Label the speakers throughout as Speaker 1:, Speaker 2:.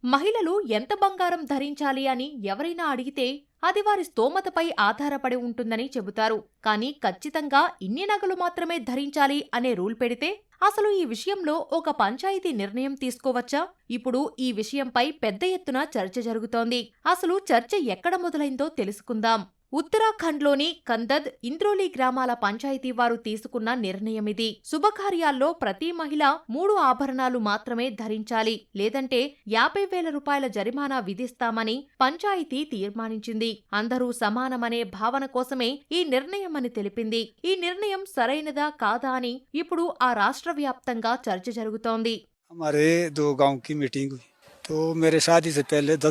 Speaker 1: మహిళలు ఎంత బంగారం ధరించాలి అని ఎవరైనా అడిగితే అది వారి స్తోమతపై ఆధారపడి ఉంటుందని చెబుతారు. కానీ ఖచ్చితంగా ఇన్ని నగలు మాత్రమే ధరించాలి అనే రూల్ పెడితే అసలు ఈ విషయంలో ఒక పంచాయతీ నిర్ణయం తీసుకోవచ్చా? ఇప్పుడు ఈ విషయంపై పెద్ద ఎత్తున చర్చ జరుగుతోంది. అసలు చర్చ ఎక్కడ మొదలైందో తెలుసుకుందాం. ఉత్తరాఖండ్లోని కందద్, ఇంద్రోలి గ్రామాల పంచాయతీ వారు తీసుకున్న నిర్ణయమిది. శుభకార్యాల్లో ప్రతి మహిళ 3 ఆభరణాలు మాత్రమే ధరించాలి, లేదంటే 50,000 రూపాయల జరిమానా విధిస్తామని పంచాయతీ తీర్మానించింది. అందరూ సమానమనే భావన కోసమే ఈ నిర్ణయమని తెలిపింది. ఈ నిర్ణయం సరైనదా కాదా అని ఇప్పుడు ఆ రాష్ట్ర వ్యాప్తంగా చర్చ జరుగుతోంది.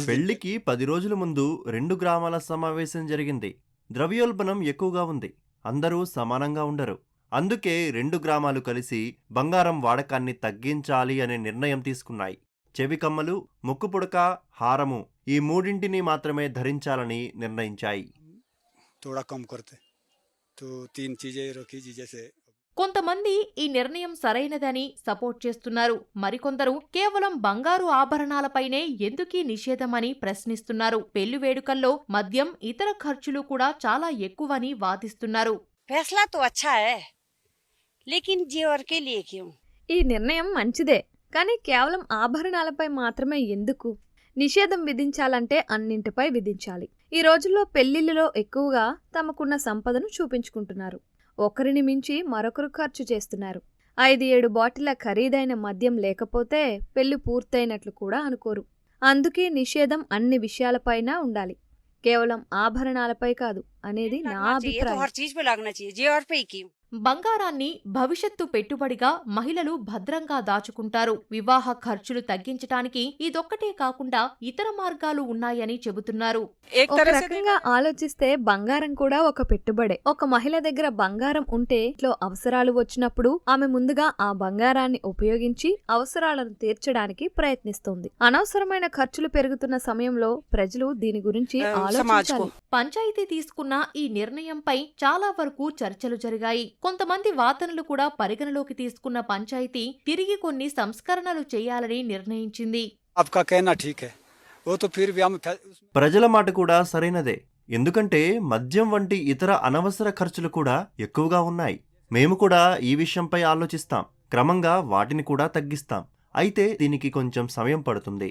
Speaker 2: పెళ్లికి 10 రోజుల ముందు 2 గ్రామాల సమావేశం జరిగింది. ద్రవ్యోల్బణం ఎక్కువగా ఉంది, అందరూ సమానంగా ఉండరు. అందుకే 2 గ్రామాలు కలిసి బంగారం వాడకాన్ని తగ్గించాలి అనే నిర్ణయం తీసుకున్నాయి. చెవి కమ్మలు, ముక్కు పుడక, హారము ఈ మూడింటిని మాత్రమే ధరించాలని నిర్ణయించాయి.
Speaker 1: కొంతమంది ఈ నిర్ణయం సరైనదని సపోర్ట్ చేస్తున్నారు. మరికొందరు కేవలం బంగారు ఆభరణాలపైనే ఎందుకీ నిషేధమని ప్రశ్నిస్తున్నారు. పెళ్లి వేడుకల్లో మద్యం, ఇతర ఖర్చులు కూడా చాలా ఎక్కువని వాదిస్తున్నారు.
Speaker 3: ఈ నిర్ణయం మంచిదే, కానీ కేవలం ఆభరణాలపై మాత్రమే ఎందుకు? నిషేధం విధించాలంటే అన్నింటిపై విధించాలి. ఈ రోజుల్లో పెళ్లిళ్లలో ఎక్కువగా తమకున్న సంపదను చూపించుకుంటున్నారు. ఒకరిని మించి మరొకరు ఖర్చు చేస్తున్నారు. 5-7 బాటిళ్ల ఖరీదైన మద్యం లేకపోతే పెళ్లి పూర్తయినట్లు కూడా అనుకోరు. అందుకే నిషేధం అన్ని విషయాలపైనా ఉండాలి, కేవలం ఆభరణాలపై కాదు అనేది నా అభిప్రాయం.
Speaker 1: బంగారాన్ని భవిష్యత్తు పెట్టుబడిగా మహిళలు భద్రంగా దాచుకుంటారు. వివాహ ఖర్చులు తగ్గించటానికి ఇదొక్కటే కాకుండా ఇతర మార్గాలు ఉన్నాయని చెబుతున్నారు.
Speaker 3: ఒక రకంగా ఆలోచిస్తే బంగారం కూడా ఒక పెట్టుబడే. ఒక మహిళ దగ్గర బంగారం ఉంటే ఇంట్లో అవసరాలు వచ్చినప్పుడు ఆమె ముందుగా ఆ బంగారాన్ని ఉపయోగించి అవసరాలను తీర్చడానికి ప్రయత్నిస్తుంది. అనవసరమైన ఖర్చులు పెరుగుతున్న సమయంలో ప్రజలు దీని గురించి ఆలోచించాలి.
Speaker 1: పంచాయతీ తీసుకున్న ఈ నిర్ణయంపై చాలా వరకు చర్చలు జరిగాయి. కొంతమంది వాదనలు కూడా పరిగణలోకి తీసుకున్న పంచాయతీ తిరిగి కొన్ని సంస్కరణలు చేయాలని నిర్ణయించింది.
Speaker 2: ప్రజల మాట కూడా సరైనదే, ఎందుకంటే మద్యం వంటి ఇతర అనవసర ఖర్చులు కూడా ఎక్కువగా ఉన్నాయి. మేము కూడా ఈ విషయంపై ఆలోచిస్తాం, క్రమంగా వాటిని కూడా తగ్గిస్తాం. అయితే దీనికి కొంచెం సమయం పడుతుంది.